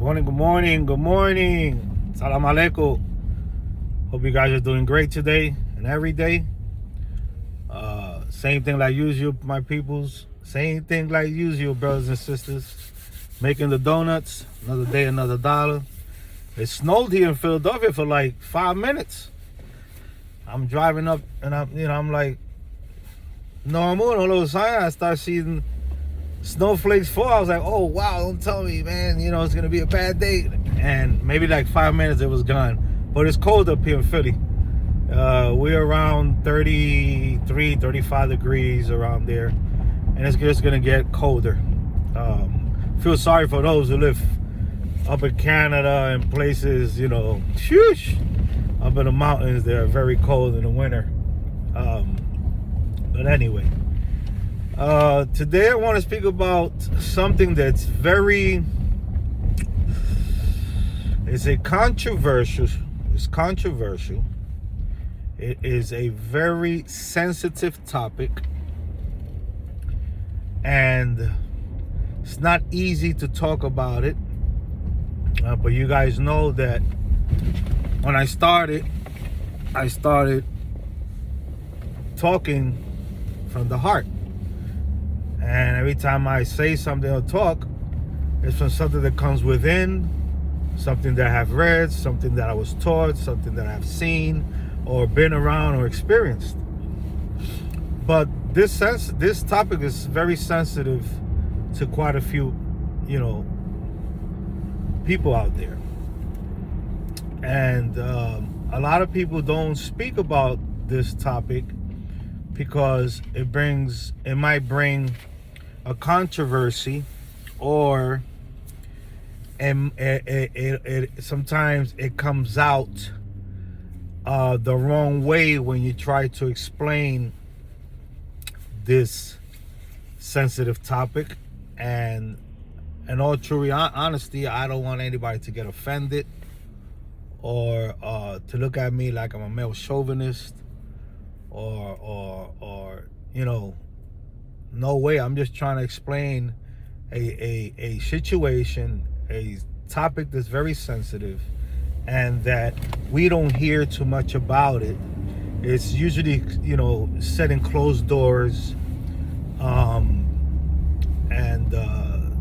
Good morning, good morning. Salam alaikum. Hope you guys are doing great today and every day. Same thing like usual, my peoples. Same thing like usual, brothers and sisters. Making the donuts. Another day, another dollar. It snowed here in Philadelphia for like 5 minutes. I'm driving up and I'm like normal, and all of a sudden I start seeing snowflakes fall. I was like, oh wow, don't tell me, man, it's gonna be a bad day. And maybe like 5 minutes it was gone. But it's cold up here in Philly. We're around 33, 35 degrees around there, and it's just gonna get colder. Feel sorry for those who live up in Canada and places, shoosh, up in the mountains. They're very cold in the winter. But anyway, today I want to speak about something that's controversial. It's controversial. It is a very sensitive topic, and it's not easy to talk about it. But you guys know that when I started talking from the heart. And every time I say something or talk, it's from something that comes within, something that I have read, something that I was taught, something that I've seen or been around or experienced. But this topic is very sensitive to quite a few, people out there. And a lot of people don't speak about this topic because it might bring a controversy, or sometimes it comes out the wrong way when you try to explain this sensitive topic. And in all true honesty, I don't want anybody to get offended or to look at me like I'm a male chauvinist or no way. I'm just trying to explain a situation, a topic that's very sensitive, and that we don't hear too much about it. It's usually set in closed doors, and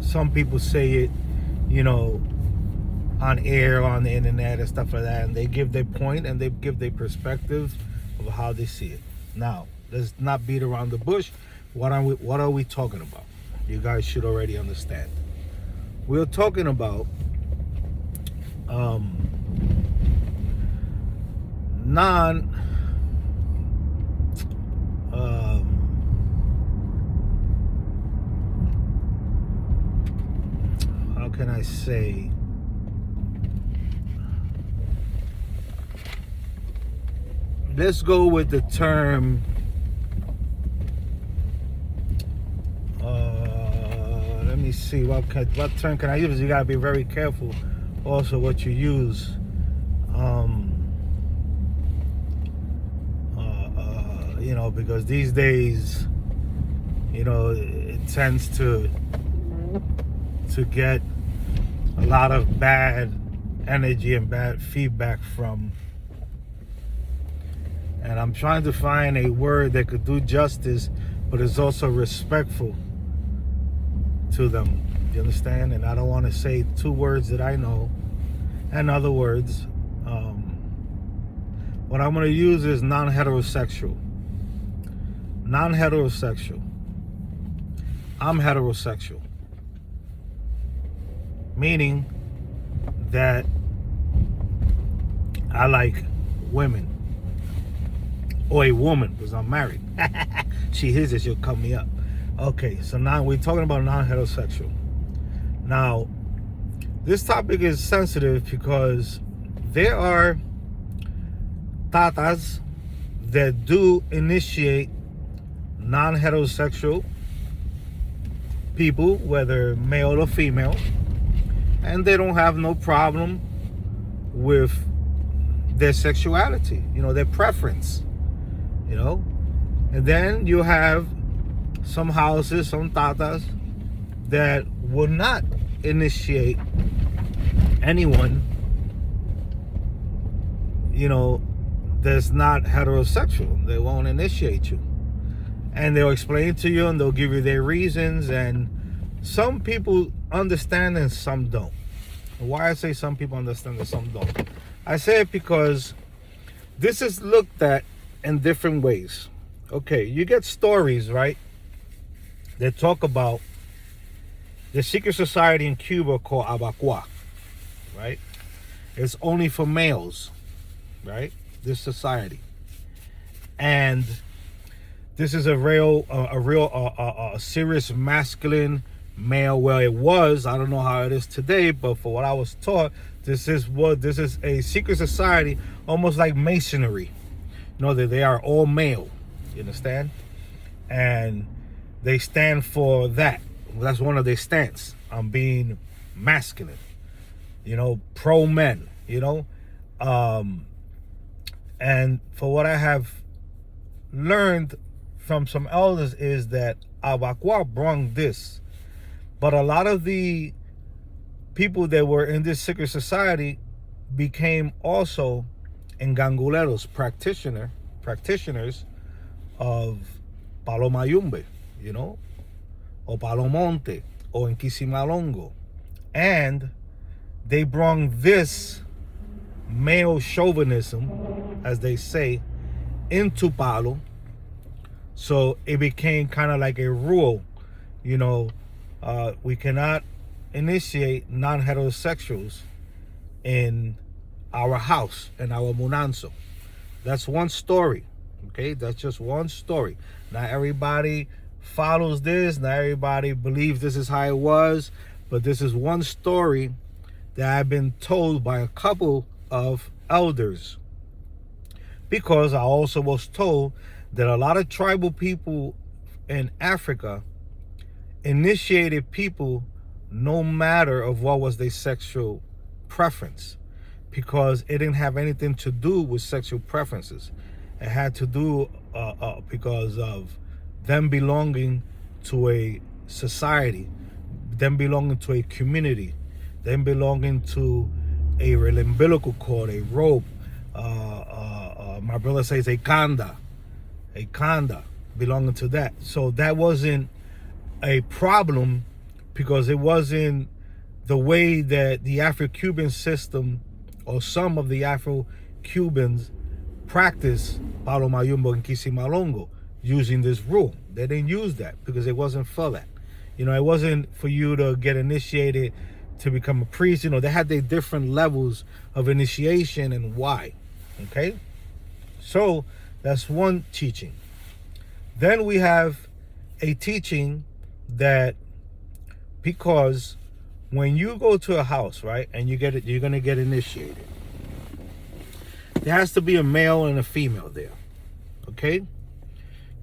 some people say it on air, on the internet and stuff like that, and they give their point and they give their perspective of how they see it. Now, let's not beat around the bush. What are we talking about? You guys should already understand. We're talking about how can I say, let's go with the term let me see, what term can I use? You gotta be very careful also what you use. Because these days, it tends to get a lot of bad energy and bad feedback from. And I'm trying to find a word that could do justice, but is also respectful to them. You understand? And I don't want to say two words that I know and other words. What I'm going to use is non-heterosexual. Non-heterosexual. I'm heterosexual. Meaning that I like women. Or a woman, because I'm married. She hears it, she'll cut me up. Okay, so now we're talking about non-heterosexual. Now, this topic is sensitive because there are tatas that do initiate non-heterosexual people, whether male or female, and they don't have no problem with their sexuality, their preference, And then you have some houses, some tatas that will not initiate anyone, that's not heterosexual. They won't initiate you. And they'll explain to you and they'll give you their reasons. And some people understand and some don't. Why I say some people understand and some don't? I say it because this is looked at in different ways. Okay, you get stories, right? They talk about the secret society in Cuba called Abacua, right? It's only for males, right? This society. And this is a serious masculine male. Well, it was. I don't know how it is today, but for what I was taught, this is a secret society, almost like masonry. That they are all male. You understand? And they stand for that. That's one of their stance on being masculine. Pro men. And for what I have learned from some elders is that Abacua brought this. But a lot of the people that were in this secret society became also enganguleros, practitioners of Palo Mayombe, or Palo Monte, or Nkisis Malongo. And they brought this male chauvinism, as they say, into Palo. So it became kind of like a rule, we cannot initiate non-heterosexuals in our house, in our munanzo. That's one story, okay? That's just one story. Not everybody follows this. Not everybody believes this is how it was. But this is one story that I've been told by a couple of elders. Because I also was told that a lot of tribal people in Africa initiated people no matter of what was their sexual preference, because it didn't have anything to do with sexual preferences. It had to do because of them belonging to a society, them belonging to a community, them belonging to a umbilical cord, a rope. My brother says a kanda belonging to that. So that wasn't a problem, because it wasn't the way that the Afro-Cuban system, or some of the Afro-Cubans, practice Palo Mayombe and Nkisis Malongo using this rule. They didn't use that because it wasn't for that. It wasn't for you to get initiated to become a priest. They had their different levels of initiation and why. Okay? So that's one teaching. Then we have a teaching that, because when you go to a house, right, and you're going to get initiated, there has to be a male and a female there, okay?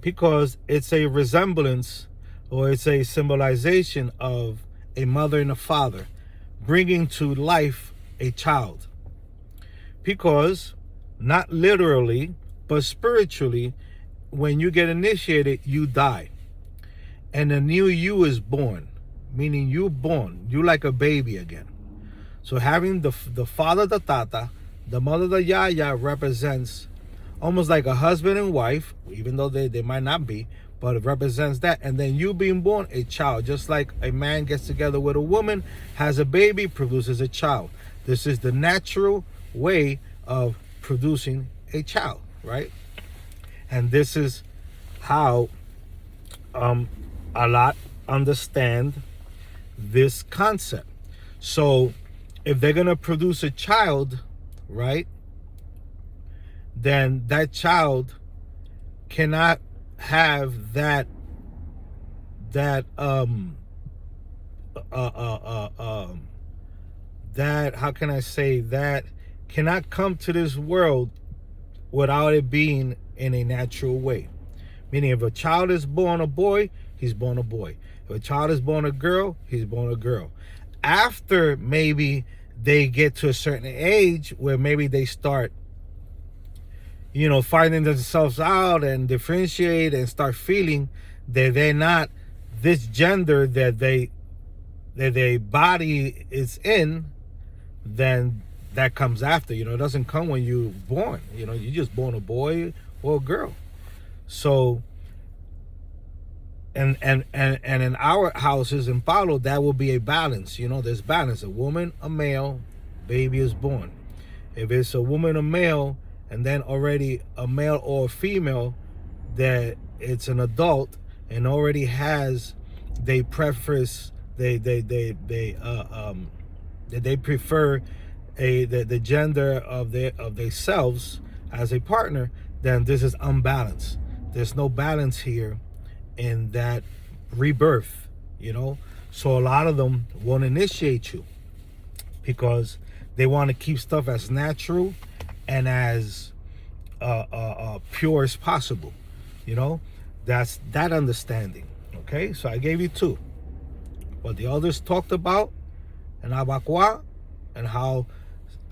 Because it's a resemblance, or it's a symbolization of a mother and a father bringing to life a child. Because, not literally, but spiritually, when you get initiated, you die. And a new you is born, meaning you're born. You're like a baby again. So having the father, the tata, the mother, the yaya, represents almost like a husband and wife, even though they might not be, but it represents that. And then you being born, a child, just like a man gets together with a woman, has a baby, produces a child. This is the natural way of producing a child, right? And this is how a lot understand this concept. So if they're going to produce a child, right, then that child cannot have that how can I say, that cannot come to this world without it being in a natural way. Meaning, if a child is born a boy, he's born a boy. If a child is born a girl, he's born a girl. After maybe they get to a certain age where maybe they start, finding themselves out and differentiate and start feeling that they're not this gender that their body is in, then that comes after. It doesn't come when you're born. You just born a boy or a girl. So, and in our houses in Palo, that will be a balance. There's balance. A woman, a male, baby is born. If it's a woman, a male, and then already a male or a female, that it's an adult and already has, they preface, they prefer the gender of their selves as a partner, then this is unbalanced. There's no balance here in that rebirth. So a lot of them won't initiate you because they want to keep stuff as natural and as pure as possible. That's that understanding. Okay, so I gave you two. What the elders talked about in Abacua, and how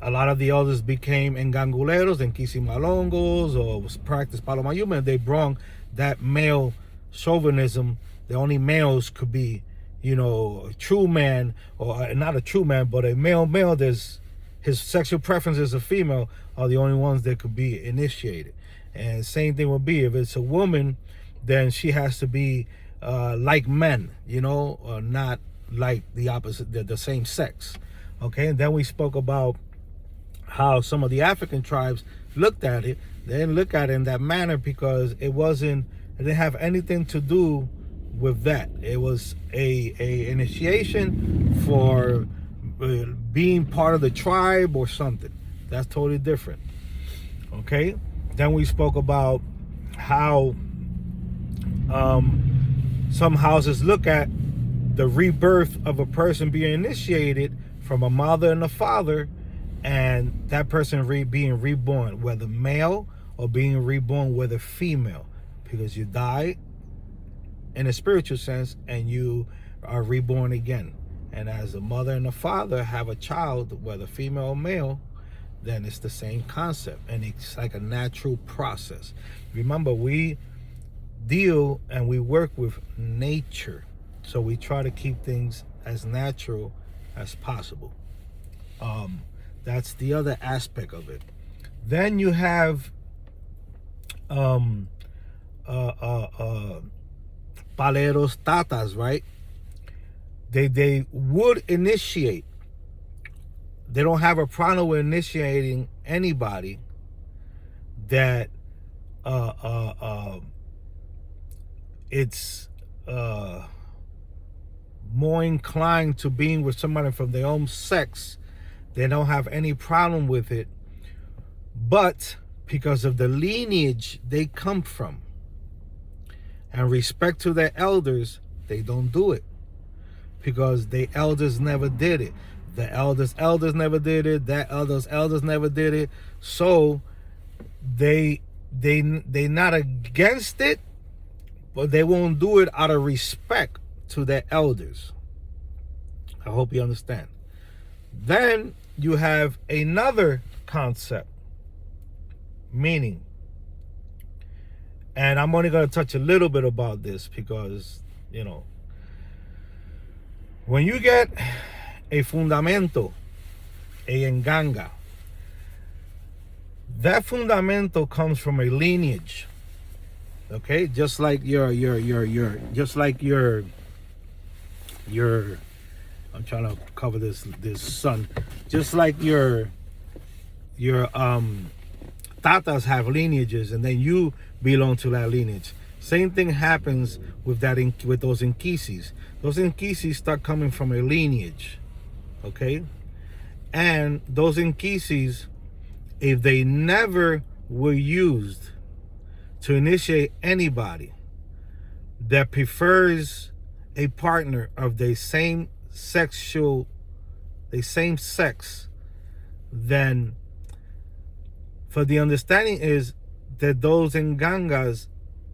a lot of the elders became enganguleros, Nkisis Malongos, or was practiced Palo Mayombe, and they brought that male chauvinism. The only males could be, a true man, or not a true man, but a male. There's his sexual preference is a female, are the only ones that could be initiated. And same thing would be if it's a woman, then she has to be like men, not like the opposite, the same sex. Okay, and then we spoke about how some of the African tribes looked at it. They didn't look at it in that manner because it didn't have anything to do with that. It was a initiation for being part of the tribe or something. That's totally different. Okay, then we spoke about how some houses look at the rebirth of a person being initiated from a mother and a father, and that person being reborn, whether male or being reborn whether female, because you die in a spiritual sense and you are reborn again. And as the mother and the father have a child, whether female or male, then it's the same concept, and it's like a natural process. Remember, we deal and we work with nature, so we try to keep things as natural as possible. That's the other aspect of it. Then you have paleros, tatas, right? They would initiate. They don't have a problem with initiating anybody that it's more inclined to being with somebody from their own sex. They don't have any problem with it, but because of the lineage they come from and respect to their elders, they don't do it because the elders never did it. The elders never did it. Their elders never did it. So they not against it, but they won't do it out of respect to their elders. I hope you understand. Then you have another concept, meaning, and I'm only going to touch a little bit about this because, when you get a fundamento, a enganga, that fundamento comes from a lineage. Okay, just like your I'm trying to cover this sun. Just like your tatas have lineages, and then you belong to that lineage. Same thing happens with those Nkisis. Those Nkisis start coming from a lineage, okay? And those Nkisis, if they never were used to initiate anybody that prefers a partner of the same sex, then for the understanding is that those Ngangas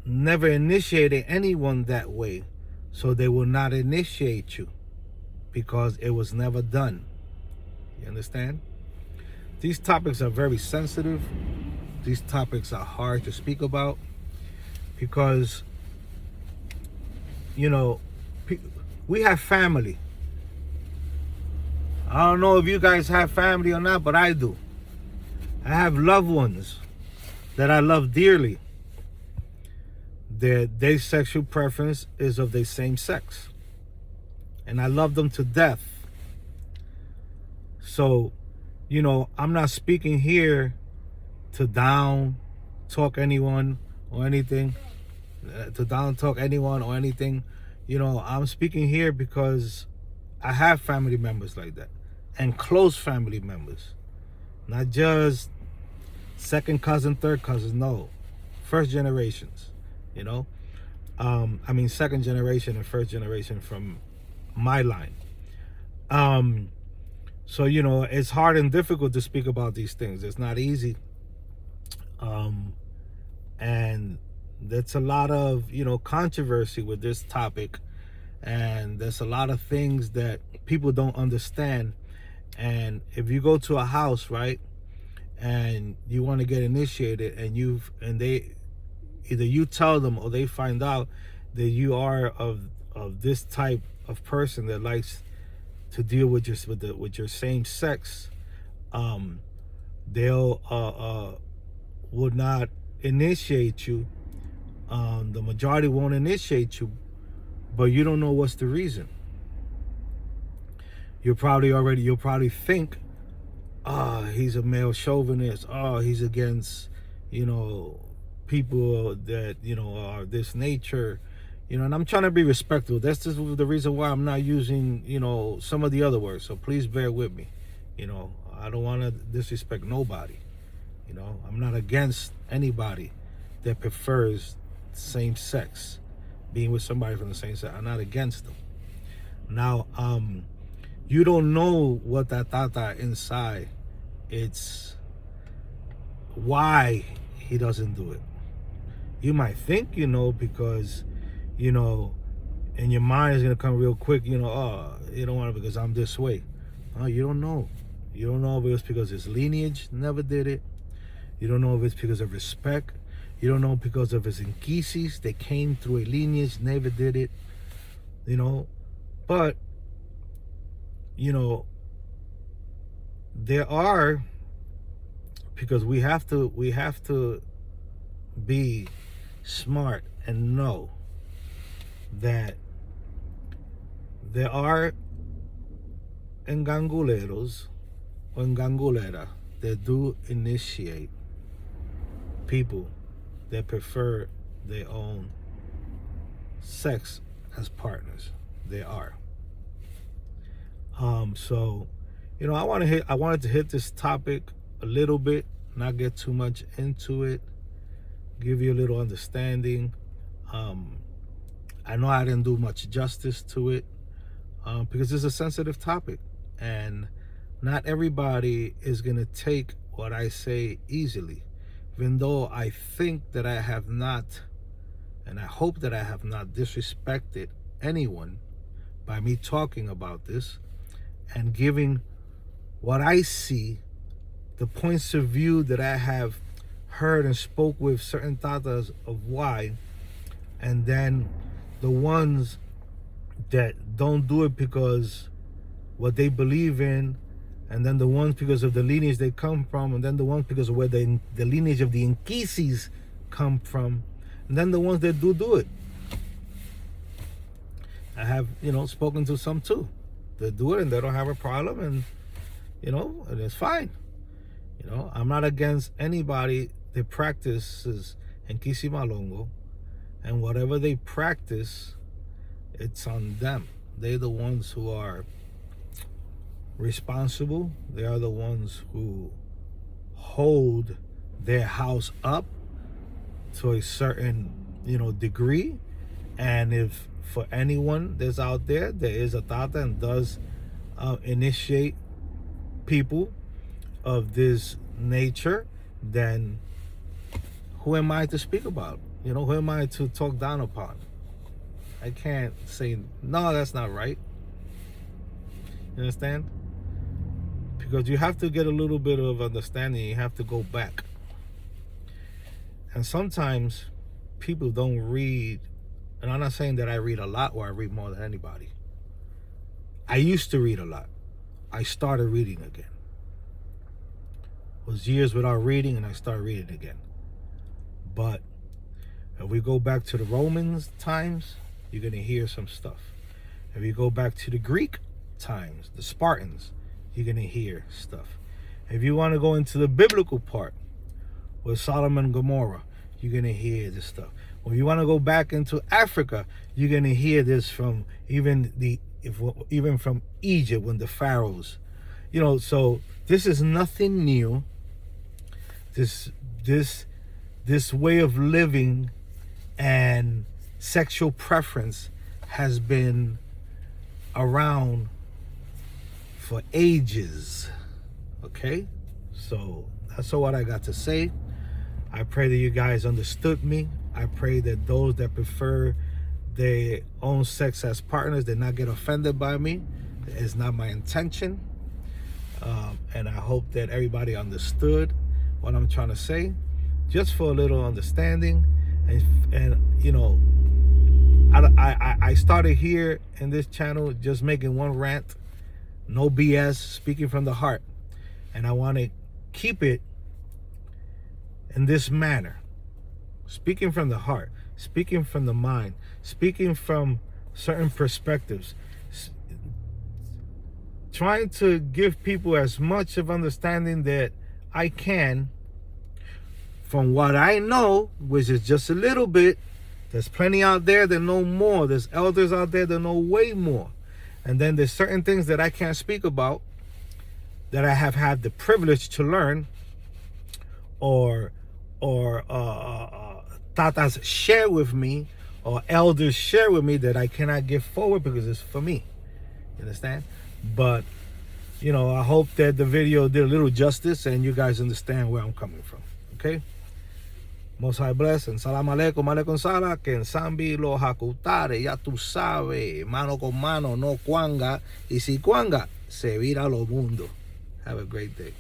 never initiated anyone that way, so they will not initiate you because it was never done. You understand? These topics are very sensitive. These topics are hard to speak about because, we have family. I don't know if you guys have family or not, but I do. I have loved ones that I love dearly. Their sexual preference is of the same sex. And I love them to death. So, I'm not speaking here to down talk anyone or anything. I'm speaking here because I have family members like that. And close family members. Not just second cousin, third cousins, no. First generations, second generation and first generation from my line. So, it's hard and difficult to speak about these things. It's not easy. And there's a lot of, controversy with this topic. And there's a lot of things that people don't understand. And if you go to a house, right, and you want to get initiated, and they either you tell them or they find out that you are of this type of person that likes to deal with your same sex, they'll would not initiate you. The majority won't initiate you, but you don't know what's the reason. You'll probably think, he's a male chauvinist. He's against, people that, are this nature. And I'm trying to be respectful. That's just the reason why I'm not using, some of the other words. So please bear with me. I don't want to disrespect nobody. I'm not against anybody that prefers same sex, being with somebody from the same sex. I'm not against them. Now, you don't know what that tata inside. It's why he doesn't do it. You might think because, and your mind is going to come real quick, you don't want it because I'm this way. You don't know. You don't know if it's because his lineage never did it. You don't know if it's because of respect. You don't know because of his Nkisis. They came through a lineage, never did it. But, there are, because we have to be smart and know that there are enganguleros or engangulera that do initiate people that prefer their own sex as partners. They are. So, I wanted to hit this topic a little bit, not get too much into it, give you a little understanding. I know I didn't do much justice to it because it's a sensitive topic, and not everybody is going to take what I say easily, even though I think that I have not, and I hope that I have not disrespected anyone by me talking about this and giving what I see, the points of view that I have heard and spoke with certain tatas of why, and then the ones that don't do it because what they believe in, and then the ones because of the lineage they come from, and then the ones because of where the lineage of the Nkisis come from, and then the ones that do it. I have, spoken to some too. They do it and they don't have a problem, and and it's fine. I'm not against anybody that practices Nkisis Malongo, and whatever they practice, it's on them. They're the ones who are responsible. They are the ones who hold their house up to a certain, degree. And if for anyone that's out there is a tata and does initiate people of this nature, then who am I to speak about? Who am I to talk down upon? I can't say, no, that's not right. You understand? Because you have to get a little bit of understanding. You have to go back. And sometimes people don't read, and I'm not saying that I read a lot or I read more than anybody. I used to read a lot. I started reading again. It was years without reading, and I started reading again. But if we go back to the Romans times, you're going to hear some stuff. If you go back to the Greek times, the Spartans, you're going to hear stuff. If you want to go into the biblical part with Sodom and Gomorrah, you're going to hear this stuff. When you want to go back into Africa, you're going to hear this from even from Egypt, when the pharaohs, so this is nothing new. This way of living and sexual preference has been around for ages. Okay, so that's all what I got to say. I pray that you guys understood me. I pray that those that prefer their own sex as partners did not get offended by me. It's not my intention. And I hope that everybody understood what I'm trying to say, just for a little understanding. And I started here in this channel just making one rant, no BS, speaking from the heart. And I want to keep it in this manner, speaking from the heart, speaking from the mind, speaking from certain perspectives, trying to give people as much of understanding that I can from what I know, which is just a little bit. There's plenty out there that know more. There's elders out there that know way more. And then there's certain things that I can't speak about, that I have had the privilege to learn, or tatas share with me, or elders share with me, that I cannot give forward because it's for me. You understand? But I hope that the video did a little justice and you guys understand where I'm coming from. Okay? Most High bless, and salam aleikum, aleikum sala, que en Zambi lo hakutare, ya tú sabes, mano con mano no cuanga, y si cuanga, se vira lo mundo. Have a great day.